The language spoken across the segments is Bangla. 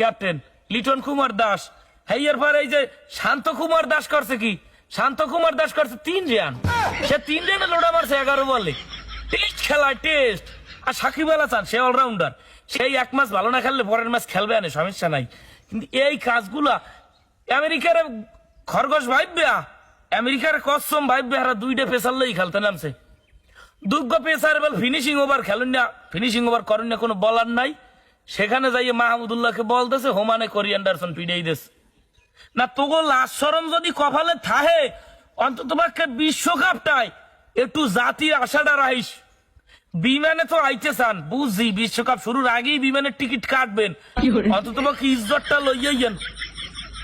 ক্যাপ্টেন লিটন কুমার দাস। হেয়ার পর এই যে শান্ত কুমার দাস করছে কি, শান্ত কুমার দাস করছে 3 রান, সে 3 রানে লোড়া মারছে 11 বলে। টেস্ট খেলায় টেস্ট। আর সাকিব আল হাসান সে অলরাউন্ডার, সেই 1 ম্যাচ ভালো না খেললে পরের ম্যাচ খেলবে না, সমস্যা নাই। কিন্তু এই কাজগুলা আমেরিকার খরগোশ ভাইবে, আমেরিকার কসম ভাইবে, হারা 2টা পেসার লই খেলতে নামছে। দুর্গ পেসার বল ফিনিশিং ওভার খেলেন না, ফিনিশিং ওভার করেন না, কোনো বলার নাই। সেখানে যাইয়ে মাহমুদুল্লাহকে বল দিয়েছে, হোমানে করি অ্যান্ডারসন পিড়াই দিয়েছে। না তোগো লাশ শরম যদি কপালে থাহে, অন্তত পক্ষে বিশ্বকাপটায় একটু জাতির আশাটা রাইস। বিমানে তো আইতে চান বুঝছি, বিশ্বকাপ শুরুর আগেই বিমানের টিকিট কাটবেন, অন্তত পক্ষে ইজ্জতটা লইয়েন।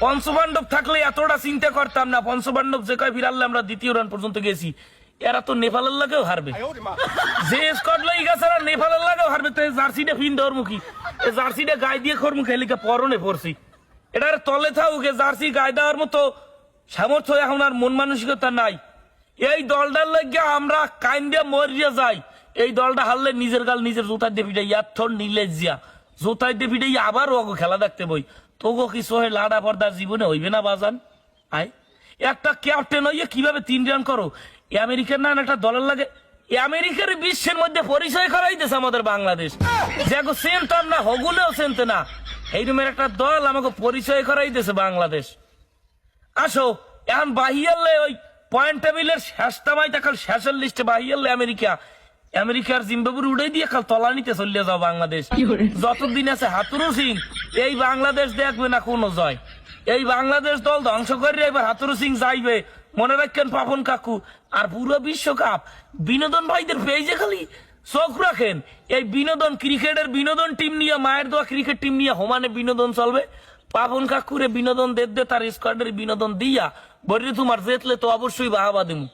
পঞ্চপাণ্ডব থাকলে এতটা চিন্তা করতাম না। পঞ্চপাণ্ডব যে কয় ফিরালে আমরা 2য় রান পর্যন্ত গেছি, এরা তো নেপালের লাগেও হারবে। যে স্কট লই গেছে নেপালের লাগেও হারবে। তো জার্সিটা ফিন দেওয়ার মুখী, জার্সিটা গায়ে দিয়ে খোর মুখে এলিকা পরনে পড়ছি। এটার তলে থাকুকে জার্সি গায়ে দেওয়ার মতো সামর্থ্য এখন আর মন মানসিকতা নাই। এই দলটার লাগে আমরা কাইন্দিয়া মরিয়া যাই। এই দলটা হারলে নিজের গাল নিজের জোতায় দিয়ে পিটাই, এথর নিলে জিয়া জোতায় দিয়ে পিটাই আবার ওগো খেলা দেখতে বই। তোগো কিছু হয় লাডা পর্দার জীবনে হইবে না বাজান। আয় একটা ক্যাপ্টেন হইয়ে কিভাবে 3 রান করো? আমেরিকার না একটা দলের লাগে, আমেরিকার বিশ্বের মধ্যে পরিচয় করাইতেছে আমাদের বাংলাদেশ। দেখো চেনতাম না, হগুলেও চেনতে না, এই রুমের একটা দল আমাকে পরিচয় করাইতেছে বাংলাদেশ। আসো এখন বাহিয়ালে ওই পয়েন্ট টেবিলের শেষটামাই দেখাল, শেষের লিস্টে বাহিয়ালে আমেরিকা, আমেরিকার জিম্বাবুর উড়ে দিয়ে খাল তলা নিতে চলে যাও বাংলাদেশ। যতদিন আছে হাতুরু সিং, এই বাংলাদেশ দেখবে না কোনো জয়। এই বাংলাদেশ দল ধ্বংস করে এবার হাতুরু সিং যাইবে, মনে রাখেন পাপন কাকু। আর পুরো বিশ্বকাপ বিনোদন ভাইদের পেজে খালি চোখ রাখেন। এই বিনোদন ক্রিকেটের বিনোদন টিম নিয়ে, মায়ের দোয়া ক্রিকেট টিম নিয়ে হোমানে বিনোদন চলবে। পাপন কাকুরে বিনোদন দে তার স্কোয়াডের বিনোদন দিয়া বলি তোমার জেতলে তো অবশ্যই বাহাবা দিমু।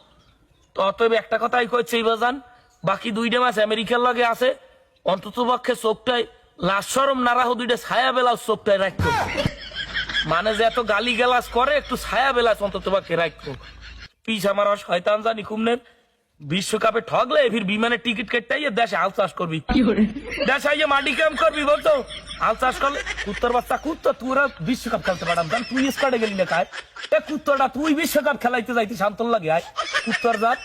তো অতএব একটা কথাই কইছে এই বাজান, বাকি 2টা ম্যাচ আমেরিকার লগে আছে, অন্তত পক্ষে চোখটাই লাশ শরম না রাখো, 2টা ছায়া বেলা চোখটাই রাখতো। মানে যে এত গালি গালাজ করে, একটু ছায়া বেলা অন্তত পক্ষে রাখতো। পিস আমার শয়তান জানি কুমনের বিশ্বকাপে ঠগলে ফির বিমানের টিকিট কেটে দেশে হাল চাষ করবি, দেশে আইয়ে মাটি কাম করবি, বলতো হাল চাষ করলে কুত্তর বাচ্চা কুত্ত তোরা বিশ্বকাপ খেলতে পারতাম, তুই স্কোয়াডে গেলি না কায় কুত্তরটা, তুই বিশ্বকাপ খেলাইতে যাইতে শান্তর লাগে আয় কুত্তর জাত।